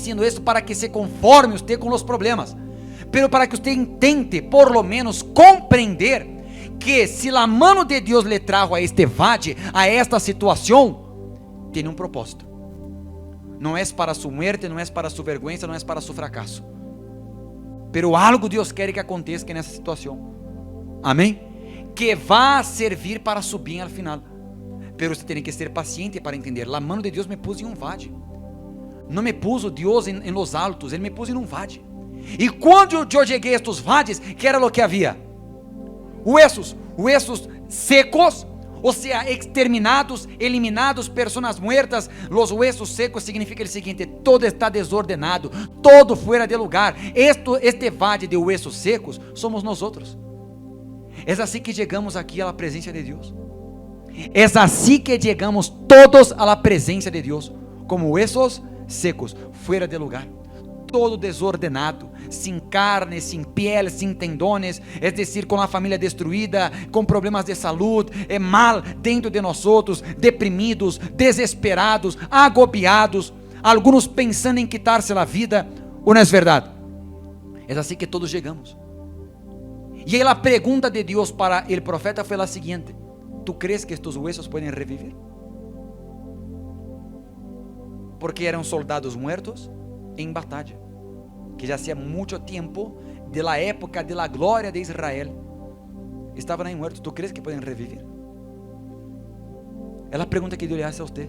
diciendo esto para que se conforme usted con los problemas, pero para que usted intente por lo menos comprender que si la mano de Dios le trajo a este valle, a esta situación, tiene un propósito. No es para su muerte, no es para su vergüenza, no es para su fracaso, pero algo Dios quiere que aconteça nessa situação, amém? Que va a servir para su bien al final, pero usted tiene que ser paciente para entender. La mano de Dios me puso em valle, não me puso Deus em los altos, Ele me puso em valle. E quando eu cheguei a estes valles, que era o que havia? Huesos secos, ou seja, exterminados, eliminados, personas muertas. Los huesos secos significa o seguinte: todo está desordenado, todo fuera de lugar. Este valle de huesos secos somos nós outros. É assim que chegamos aqui à presença de Deus. É assim que chegamos todos à presença de Deus, como huesos secos, fuera de lugar, todo desordenado, sin carne, sin piel, sin tendones, es decir, com a família destruída, com problemas de salud, mal dentro de nós outros, deprimidos, desesperados, agobiados, alguns pensando em quitar-se a vida. Ou não é verdade? É assim que todos chegamos. E aí a pergunta de Deus para o profeta foi a seguinte: ¿tú crees que estos huesos podem reviver? Porque eram soldados muertos em batalha, que já hacía muito tempo de la época de la glória de Israel, estavam aí muertos. ¿Tú crees que podem reviver? É a pergunta que Deus lhe hace a usted.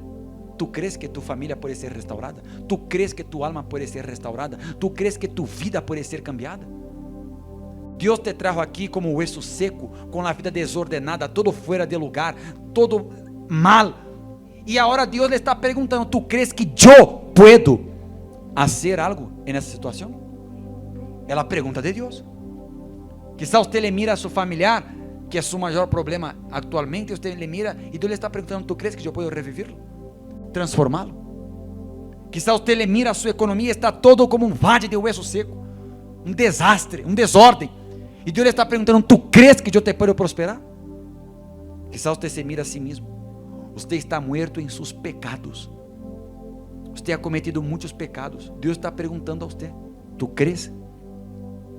¿Tú crees que tu familia pode ser restaurada? ¿Tú crees que tu alma pode ser restaurada? ¿Tú crees que tu vida pode ser cambiada? Deus te trajo aqui como hueso seco, com a vida desordenada, todo fuera de lugar, todo mal. E agora Deus lhe está perguntando: ¿tú crees que eu puedo hacer algo nessa situação? É a pergunta de Deus. Quizá usted le mira a su familiar, que é su maior problema actualmente, usted le mira e Deus lhe está perguntando: ¿tú crees que eu posso revivirlo, transformá-lo? Quizá usted le mira a su economia, está todo como um valle de hueso seco, um desastre, um desordem, e Deus lhe está perguntando: ¿tú crees que eu te puedo prosperar? Quizá usted se mira a si mesmo, usted está muerto em seus pecados, usted ha cometido muitos pecados. Deus está perguntando a usted: ¿tú crees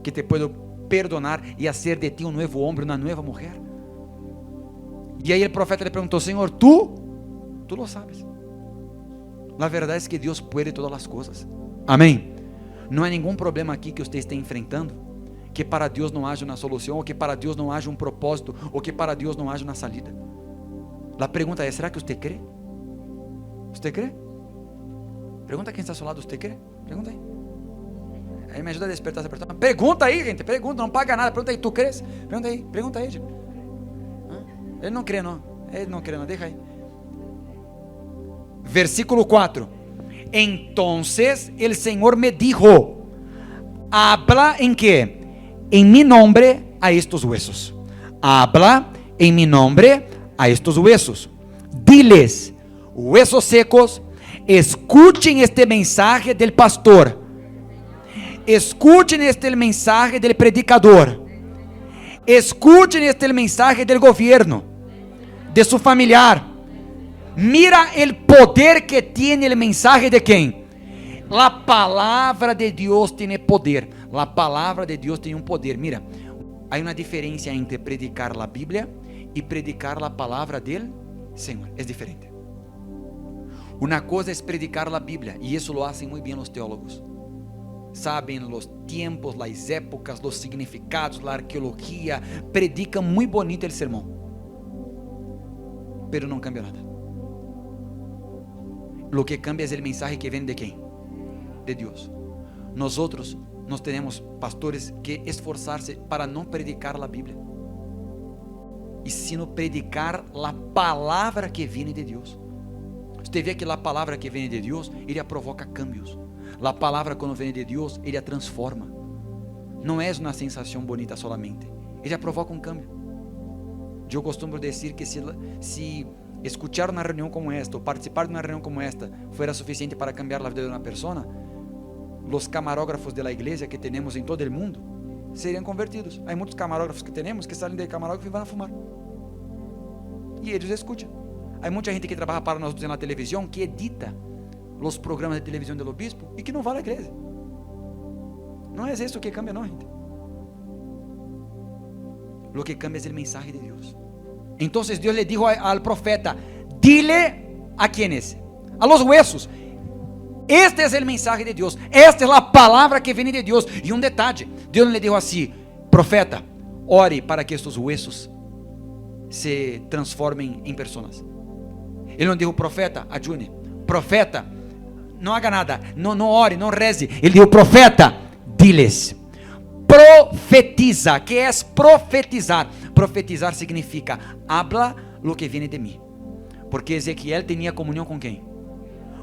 que te puedo perdonar e fazer de ti um novo homem, uma nova mulher? E aí o profeta lhe perguntou: Senhor, tú lo sabes. La verdade é que Deus pode todas as coisas, amém? Não há nenhum problema aqui que você esteja enfrentando que para Deus não haja uma solução, ou que para Deus não haja um propósito, ou que para Deus não haja uma salida. A pergunta é: será que você crê? Você crê? Pergunta quem está ao seu lado: você crê? Pergunta aí. Aí me ajuda a despertar essa pessoa. Pergunta aí, gente, pergunta, não paga nada. Pergunta aí: tu crês? Pergunta aí, gente. Ele não crê, não. Deixa aí. Versículo 4. Entonces el Señor me dijo: habla en qué? En mi nombre a estos huesos. Habla en mi nombre a estos huesos. Diles: huesos secos, escuchen este mensaje del pastor. Escuchen este mensaje del predicador. Escuchen este mensaje del gobierno, de su familiar. Mira el poder que tiene el mensaje de quem? La palavra de Deus tiene poder. La palavra de Deus tem um poder. Mira, há uma diferença entre predicar a Bíblia e predicar a palavra del Senhor. É diferente. Uma coisa é predicar a Bíblia, e isso lo hacen muito bem os teólogos. Sabem os tempos, as épocas, os significados, a arqueologia, predicam muito bonito o sermão, pero não cambia nada. Lo que cambia é o mensagem que vem de quem? De Deus. Nós temos pastores que esforçar-se para não predicar a Bíblia, e sino predicar a palavra que vem de Deus. Você vê que a palavra que vem de Deus, ele provoca cambios. A palavra quando vem de Deus, ele a transforma. Não é uma sensação bonita solamente, ele provoca um cambio. Eu costumo dizer que se escuchar uma reunião como esta, ou participar de uma reunião como esta, fuera suficiente para cambiar a vida de uma pessoa, os camarógrafos da igreja que temos em todo o mundo seriam convertidos. Há muitos camarógrafos que temos que saem do camarógrafo e vão a fumar, e eles escutam. Há muita gente que trabalha para nós na televisão que edita os programas de televisão do obispo e que não vá à igreja. Não é isso que cambia, não, gente. Lo que cambia é o mensaje de Deus. Então Deus le dijo al profeta: dile a quienes, a los huesos. Este es el mensaje de Dios. Esta es la palabra que viene de Dios. Y un detalle, Dios no le dijo así: profeta, ore para que estos huesos se transformen en personas. Ele não dijo: profeta, ayune. Profeta, não haga nada. Não ore, não reze. Ele dijo: profeta, diles. Profetiza. Que é profetizar? Profetizar significa: habla lo que viene de mim. Porque Ezequiel tinha comunhão com quem?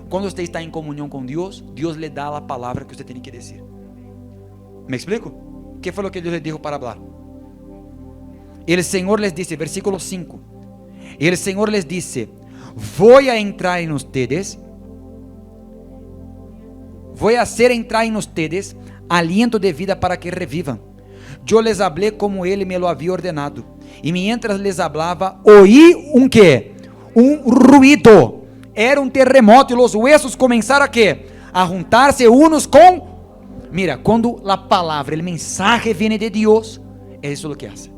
Quando você está em comunhão com Deus, Deus lhe dá a palavra que você tem que dizer. ¿Me explico? ¿Qué fue lo que Dios les dijo para hablar? El Señor les dice, versículo 5, el Señor les dice: voy a entrar en ustedes, voy a hacer entrar en ustedes aliento de vida para que revivan. Yo les hablé como Él me lo había ordenado, y mientras les hablaba, oí un ¿qué? Un ruido. Era un terremoto y los huesos comenzaron a ¿qué? A juntarse unos con... Mira, quando a palavra, o mensaje viene de Deus, é isso lo que hace.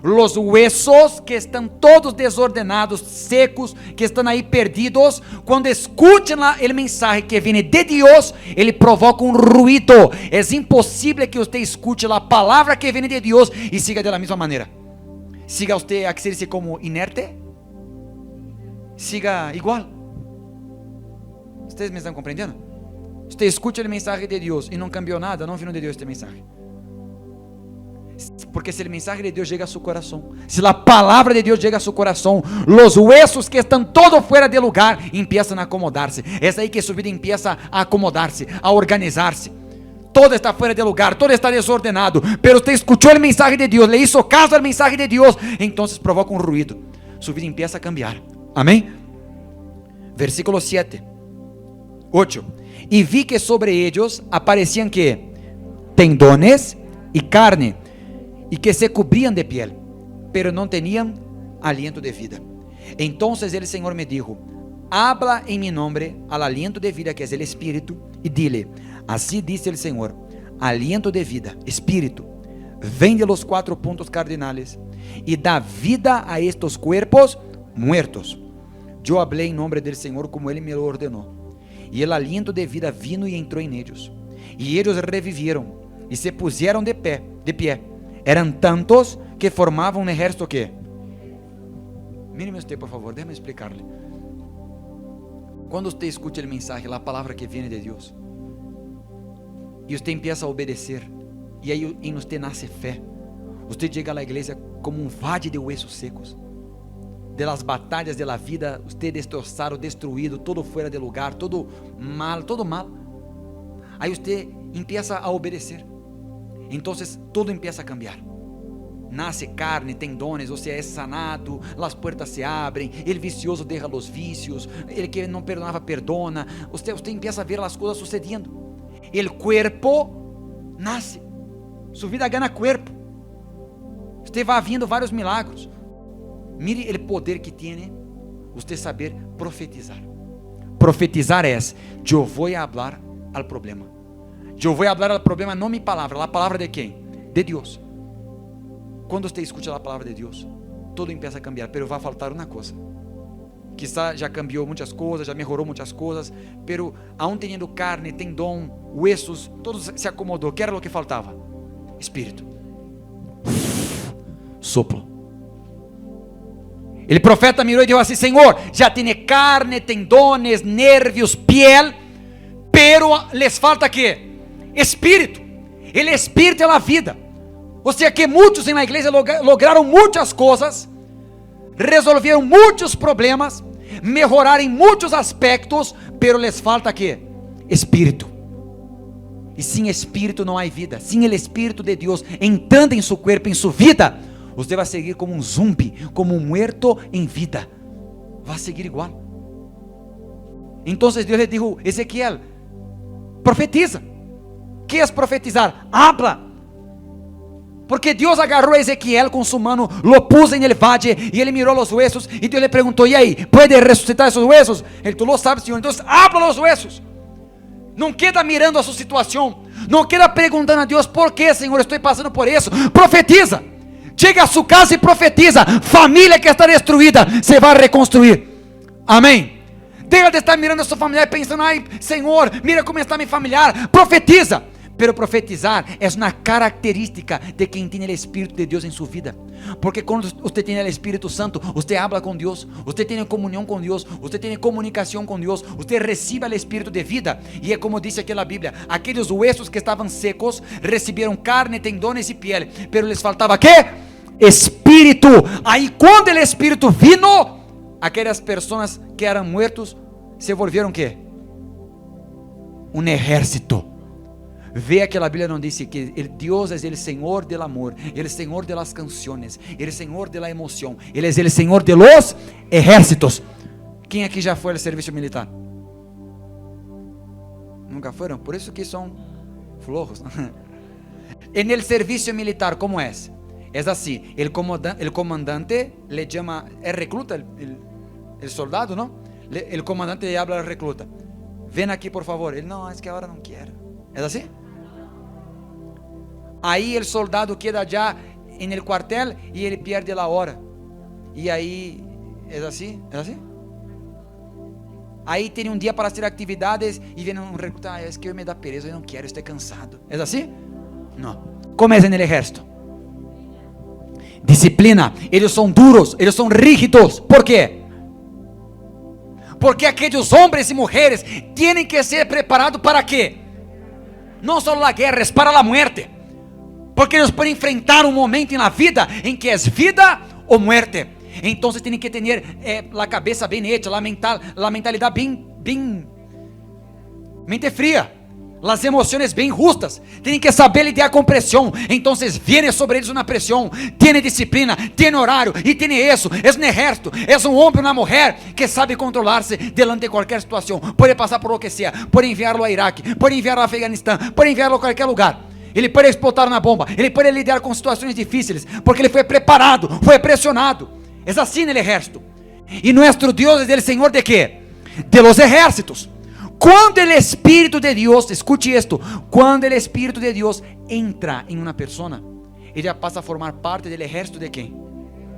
Los huesos que estão todos desordenados, secos, que estão aí perdidos, quando escutam o mensaje que viene de Deus, ele provoca um ruído. É impossível que você escute a palavra que viene de Deus e siga da mesma maneira. Siga você a ser como inerte, siga igual. Vocês me estão compreendendo? Você escuta o mensaje de Deus e não cambiou nada, não vino de Deus este mensaje. Porque se o mensaje de Deus chega a seu coração, se a palavra de Deus chega a seu coração, os huesos que estão todos fora de lugar empiezam a acomodar-se. É aí que sua vida empieza a acomodar-se, a organizar-se. Todo está fora de lugar, todo está desordenado, pero você escutou o mensaje de Deus, le hizo caso ao mensaje de Deus, então provoca um ruído. Sua vida empieza a cambiar. Amém? Versículo 7, 8. E vi que sobre eles apareciam que tendones e carne, e que se cobriam de piel, pero não tinham aliento de vida. Então o Senhor me dijo: habla em mi nombre al aliento de vida, que é o Espírito, e dile: assim dice o Senhor, aliento de vida, Espírito, vem de los 4 puntos cardinales e dá vida a estos cuerpos muertos. Eu hablé em nome do Senhor como Ele me lo ordenou. E o aliento de vida vino e entrou em eles. E eles reviveram e se puseram de pé. Eram tantos que formavam um exército que... Mire-me você, por favor, deixe-me explicar-lhe. Quando você escuta o mensaje, a palavra que vem de Deus, e você empieza a obedecer, e aí em você nasce fé, você chega à igreja como um vade de huesos secos. De las batalhas de la vida, usted destroçado, destruído, todo fuera de lugar, todo mal. Aí usted empieza a obedecer. Então todo empieza a cambiar. Nasce carne, tendones, você é sanado, as portas se abrem, el vicioso deja los vicios, el que não perdonava perdona. Usted empieza a ver as coisas sucedendo. El cuerpo nasce, sua vida gana cuerpo. Usted vai vendo vários milagros. Mire o poder que tem você saber profetizar. Profetizar é: eu vou falar ao problema. Eu vou falar ao problema, não minha palavra. A palavra de quem? De Deus. Quando você escuta a palavra de Deus, tudo empieza a cambiar, pero vai faltar uma coisa. Quizá já cambiou muitas coisas, já melhorou muitas coisas, pero aún tendo carne, tendão, huesos, todo se acomodou. Que era o que faltava? Espírito. Soplo. O profeta mirou e disse assim: Senhor, já tem carne, tendones, nervios, piel, pero les falta que? Espírito. El Espírito é a vida. Ou seja, que muitos na igreja lograram muitas coisas, resolveram muitos problemas, melhoraram em muitos aspectos, pero les falta que? Espírito. E sem Espírito não há vida. Sem o Espírito de Deus entrando em seu corpo, em sua vida, você vai seguir como um zumbi, como um muerto em vida. Vai seguir igual. Então Deus lhe disse: Ezequiel, profetiza. O que é profetizar? Habla. Porque Dios agarró a Ezequiel con su mano, lo puso en el valle y él miró los huesos y Dios le preguntó, ¿y ahí? ¿Puede resucitar esos huesos? Él, tú lo sabes, Señor. Entonces habla los huesos. No queda mirando a su situación. No queda preguntando a Dios, ¿por qué, Señor, estoy pasando por eso? Profetiza. Llega a su casa y profetiza. Familia que está destruida se va a reconstruir. Amén. Deja de estar mirando a su familiar pensando, ay, Señor, mira cómo está mi familiar. Profetiza. Pero profetizar es una característica de quien tiene el Espíritu de Dios en su vida. Porque cuando usted tiene el Espíritu Santo, usted habla con Dios, usted tiene comunión con Dios, usted tiene comunicación con Dios, usted recibe el Espíritu de vida. Y es como dice aquí la Biblia, aquellos huesos que estaban secos recibieron carne, tendones y piel, pero les faltaba ¿qué? Espíritu. Ahí cuando el Espíritu vino, aquellas personas que eran muertos se volvieron ¿qué? Un ejército. Vea que la Biblia nos dice que el Dios es el Señor del amor, el Señor de las canciones, el Señor de la emoción. Él es el Señor de los ejércitos. ¿Quién aquí ya fue al servicio militar? Nunca fueron, por eso que son flojos. En el servicio militar, ¿cómo es? Es así, el comandante le llama, el recluta, el soldado, ¿no? El comandante le habla al recluta. Ven aquí por favor. Él, no, es que ahora no quiero. ¿Es así? Aí el soldado queda ya en el cuartel y él pierde la hora. Y ahí, ¿es así? ¿Es así? Aí tiene un día para hacer actividades y viene un recluta, ah, es que hoy me da pereza, yo no quiero, estoy cansado. ¿Es así? No. ¿Cómo es en el ejército? Disciplina. Ellos son duros, ellos son rígidos. ¿Por qué? Porque aquellos hombres y mujeres tienen que ser preparados para qué? No solo la guerra, es para la muerte. Porque ellos pueden enfrentar un momento en la vida en que es vida o muerte. Entonces tienen que tener la cabeza bien hecha, la mentalidad bien mente fría, las emociones bien justas. Tienen que saber lidiar con presión. Entonces viene sobre ellos una presión. Tiene disciplina, tiene horario y tiene eso. Es un ejército, es un hombre, una mujer que sabe controlarse delante de cualquier situación. Puede pasar por lo que sea. Puede enviarlo a Irak, puede enviarlo a Afganistán, puede enviarlo a cualquier lugar. Ele pode explotar uma bomba, ele pode lidar com situações difíceis, porque ele foi preparado, foi pressionado. É assim no exército. E nosso Deus é o Senhor de quê? De los ejércitos. Quando o Espírito de Deus, escute isto, quando o Espírito de Deus entra em uma pessoa, ele já passa a formar parte do exército de quem?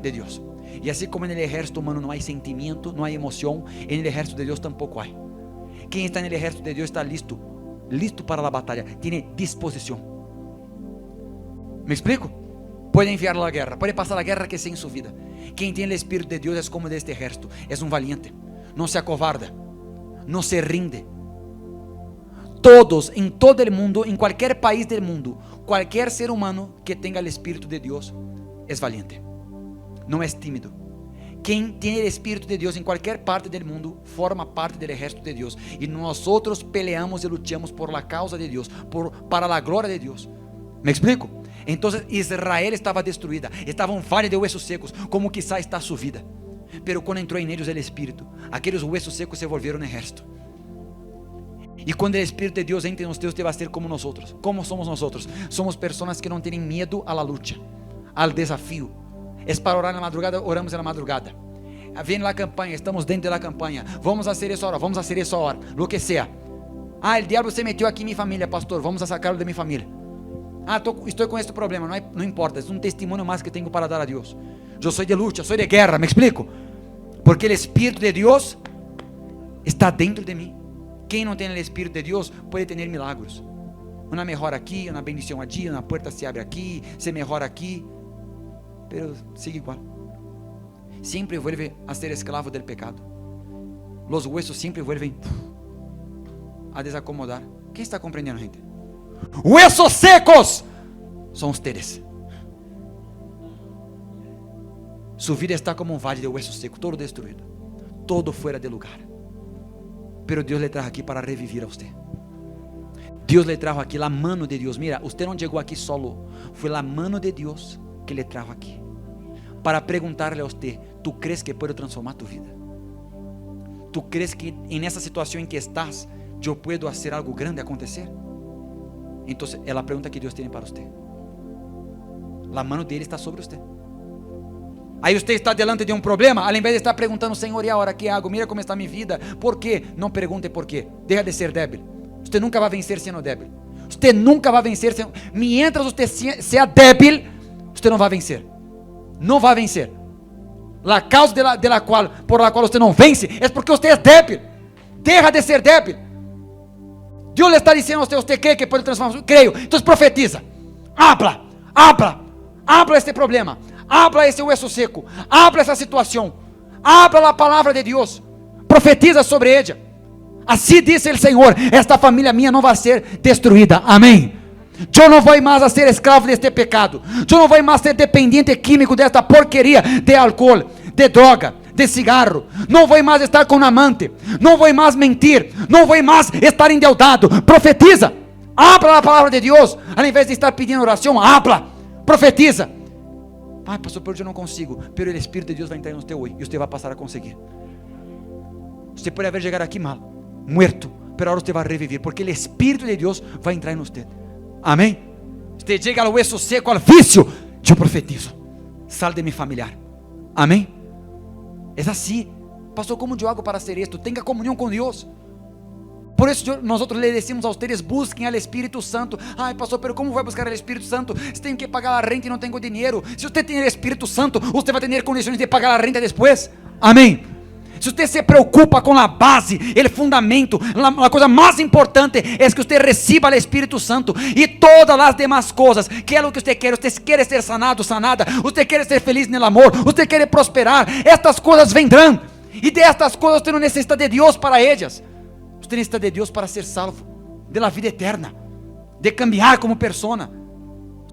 De Deus. E assim como no exército humano não há sentimento, não há emoção, no exército de Deus tampouco há. Quem está no exército de Deus está listo para a batalha, tem disposição. ¿Me explico? Puede enviarlo a la guerra, puede pasar la guerra que sea en su vida. Quien tiene el Espíritu de Dios es como de este ejército, es un valiente, no se acobarda, no se rinde. Todos, en todo el mundo, en cualquier país del mundo, cualquier ser humano que tenga el Espíritu de Dios es valiente, no es tímido. Quien tiene el Espíritu de Dios en cualquier parte del mundo forma parte del ejército de Dios. Y nosotros peleamos y luchamos por la causa de Dios, para la gloria de Dios. ¿Me explico? Entonces Israel estaba destruida, estaba un valle de huesos secos, como quizá está su vida. Pero cuando entró en ellos el Espíritu, aquellos huesos secos se volvieron ejército. Y cuando el Espíritu de Dios entra en usted, usted va a ser como nosotros. ¿Cómo somos nosotros? Somos personas que no tienen miedo a la lucha, al desafío. Es para orar en la madrugada, oramos en la madrugada. Viene la campaña, estamos dentro de la campaña. Vamos a hacer eso ahora, vamos a hacer eso ahora, lo que sea. Ah, el diablo se metió aquí en mi familia, pastor, vamos a sacarlo de mi familia. Ah, estoy con este problema, no importa, es un testimonio más que tengo para dar a Dios. Yo soy de lucha, soy de guerra, ¿me explico? Porque el Espíritu de Dios está dentro de mí. Quien no tiene el Espíritu de Dios puede tener milagros. Una mejora aquí, una bendición allí, una puerta se abre aquí, se mejora aquí, pero sigue igual. Siempre vuelve a ser esclavo del pecado. Los huesos siempre vuelven a desacomodar. ¿Quién está comprendiendo, gente? Huesos secos son ustedes. Su vida está como un valle de huesos secos, todo destruido, todo fuera de lugar. Pero Dios le trajo aquí para revivir a usted. Dios le trajo aquí, la mano de Dios. Mira, usted no llegó aquí solo, fue la mano de Dios que le trajo aquí para preguntarle a usted: ¿tú crees que puedo transformar tu vida? ¿Tú crees que en esa situación en que estás yo puedo hacer algo grande acontecer? Entonces es la pregunta que Dios tiene para usted. a mão dele está sobre você. Aí você está delante de um problema, ao invés de estar perguntando, Senhor, e agora que hago? Mira como está minha vida. ¿Por quê? Não pergunte por quê. Deja de ser débil. Você nunca vai vencer sendo débil. Você nunca vai vencer sendo... Mientras você seja débil, você não vai vencer. Não vai vencer. A causa por la qual você não vence é porque você é débil. Deja de ser débil. Deus lhe está dizendo a você crê que pode transformar? Creio. Então profetiza. Habla este problema. Habla esse hueso seco. Habla essa situação. Habla a palavra de Deus. Profetiza sobre ella. Assim diz o Senhor: esta família minha não vai ser destruída. Amém. Eu não vou mais a ser escravo deste pecado. Eu não vou mais ser dependente químico desta porqueria de álcool, de droga, de cigarro. Não vou mais estar com um amante. Não vou mais mentir. Não vou mais estar endeudado. Profetiza. Habla a palavra de Deus. Ao invés de estar pedindo oração, habla. Profetiza. Ai, pastor, eu não consigo. Pero o Espírito de Deus vai entrar no teu hoje e você vai passar a conseguir. Você pode haver chegado aqui mal, muerto, pero agora você vai reviver, porque o Espírito de Deus vai entrar em você. Amém? Você chega ao hueso seco, ao vício, eu profetizo. Sal de mi familiar. Amém? É assim. Pastor, como eu hago para ser isto? Tenha comunhão com Deus. Por isso nós le decimos a vocês: busquem al Espírito Santo. Ai, pastor, pero como vai buscar o Espírito Santo? Você tem que pagar a renta e não tenho dinheiro. Se você tem o Espírito Santo, você vai ter condições de pagar a renta depois. Amém. Se você se preocupa com a base, o fundamento, a coisa mais importante é que você receba o Espírito Santo e todas as demais coisas, que é o que você quer. Você quer ser sanado, sanada, você quer ser feliz no amor, você quer prosperar. Estas coisas vendrão, e destas coisas você não necessita de Deus para elas. Você necessita de Deus para ser salvo, de la vida eterna, de cambiar como persona.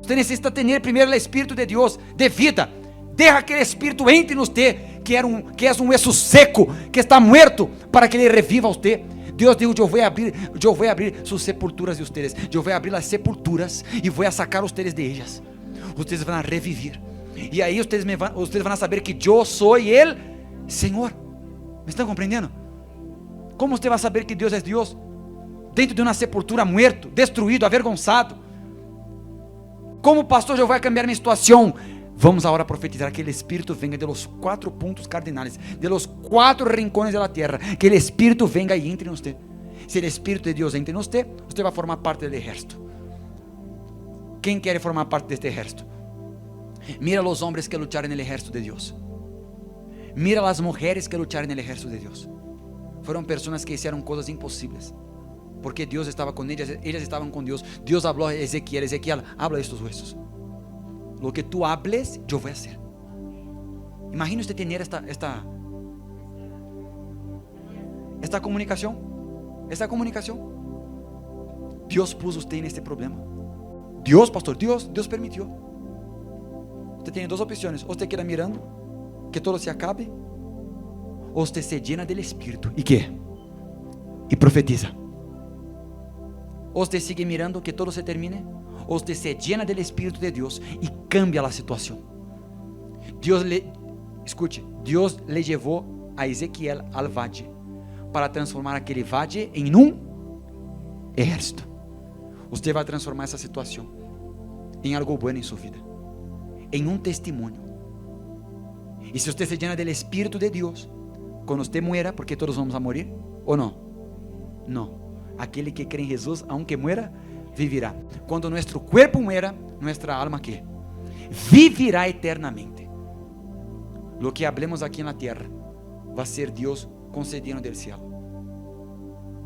Você necessita ter primeiro o Espírito de Deus, de vida. Deja que o Espírito entre em você, que é um hueso seco, que está muerto, para que ele reviva você. Deus dijo: eu vou abrir suas sepulturas de vocês. Eu vou abrir as sepulturas e vou sacar vocês de ellas. Vocês vão reviver. E aí vocês vão saber que eu sou o Senhor. Me estão compreendendo? Como você vai saber que Deus é Deus? Dentro de uma sepultura, muerto, destruído, avergonzado. Como pastor, eu vou cambiar minha situação? Vamos agora profetizar que o Espírito venga de los 4 pontos cardinales, de los 4 rincones de la tierra, que o Espírito venga e entre em você. Se o Espírito de Deus entra em você, você vai formar parte do exército. Quem quer formar parte deste exército? Mira os homens que lutaram no exército de Deus. Mira as mulheres que lutaram no exército de Deus. Foram pessoas que fizeram coisas impossíveis, porque Deus estava com elas, elas estavam com Deus. Deus falou a Ezequiel: Ezequiel, habla estes huesos. Lo que tú hables, yo voy a hacer. Imagina usted tener esta comunicación. Esta comunicación. Dios puso usted en este problema. Dios, pastor, Dios permitió. Usted tiene 2 opciones: o usted queda mirando que todo se acabe, o usted se llena del Espíritu. ¿Y qué? Y profetiza. O usted sigue mirando que todo se termine, ou você se llena do Espírito de Deus e cambia a situação. Deus le levou a Ezequiel al valle para transformar aquele valle em um exército. Você vai transformar essa situação em algo bueno em sua vida, em um testemunho. E se você se llena do Espírito de Deus, quando você muera, porque todos vamos a morir, ou não? Não. Aquele que crê em Jesus, aunque muera, vivirá. Quando nosso corpo muera, nossa alma que vivirá eternamente. Lo que hablemos aqui na terra vai ser Deus concedendo do céu.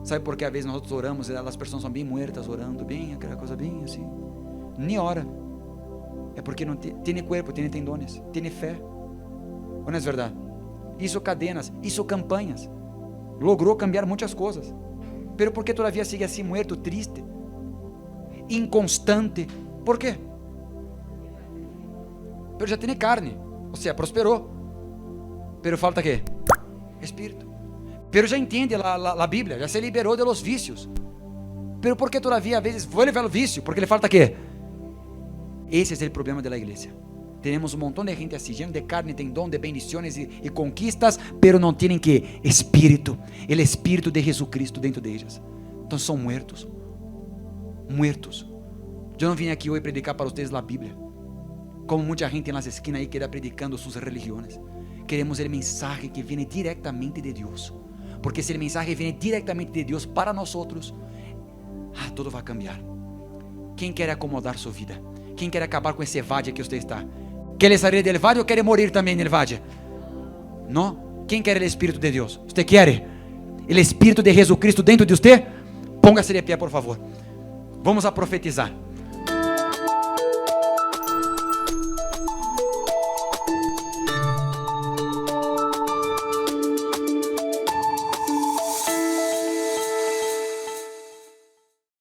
Sabe por que às vezes nós oramos e as pessoas são bem muertas orando, bem aquela coisa bem assim, nem ora. É porque não tem corpo, tem tendones, tem fé. Ou não é verdade? Hizo cadenas, hizo campanhas, logrou cambiar muitas coisas, pero por que todavia sigue assim muerto, triste, inconstante? ¿Por qué? Pero já tem carne, ou seja, prosperou, pero falta quê? Espírito. Pero já entende a Bíblia, já se liberou de los vícios, pero por que todavia a vezes vuelve ao vício? Porque le falta quê? Esse é o problema da igreja. Temos um montão de gente assim, lleno de carne, tem dom de bendições e conquistas, pero não têm que espírito, o Espírito de Jesucristo dentro deles. Então são muertos. Eu não vim aqui hoje predicar para vocês a Bíblia. como mucha gente en las esquinas ahí queda predicando sus religiones. Queremos el mensaje que viene directamente de Dios, porque si el mensaje viene directamente de Dios para nosotros, todo va a cambiar. ¿Quién quiere acomodar su vida? ¿Quién quiere acabar con ese valle que usted está? ¿Quiere salir del valle o quiere morir también en el valle? No. ¿Quién quiere el Espíritu de Dios? ¿Usted quiere el Espíritu de Jesucristo dentro de usted? Póngase de pie, por favor. Vamos a profetizar.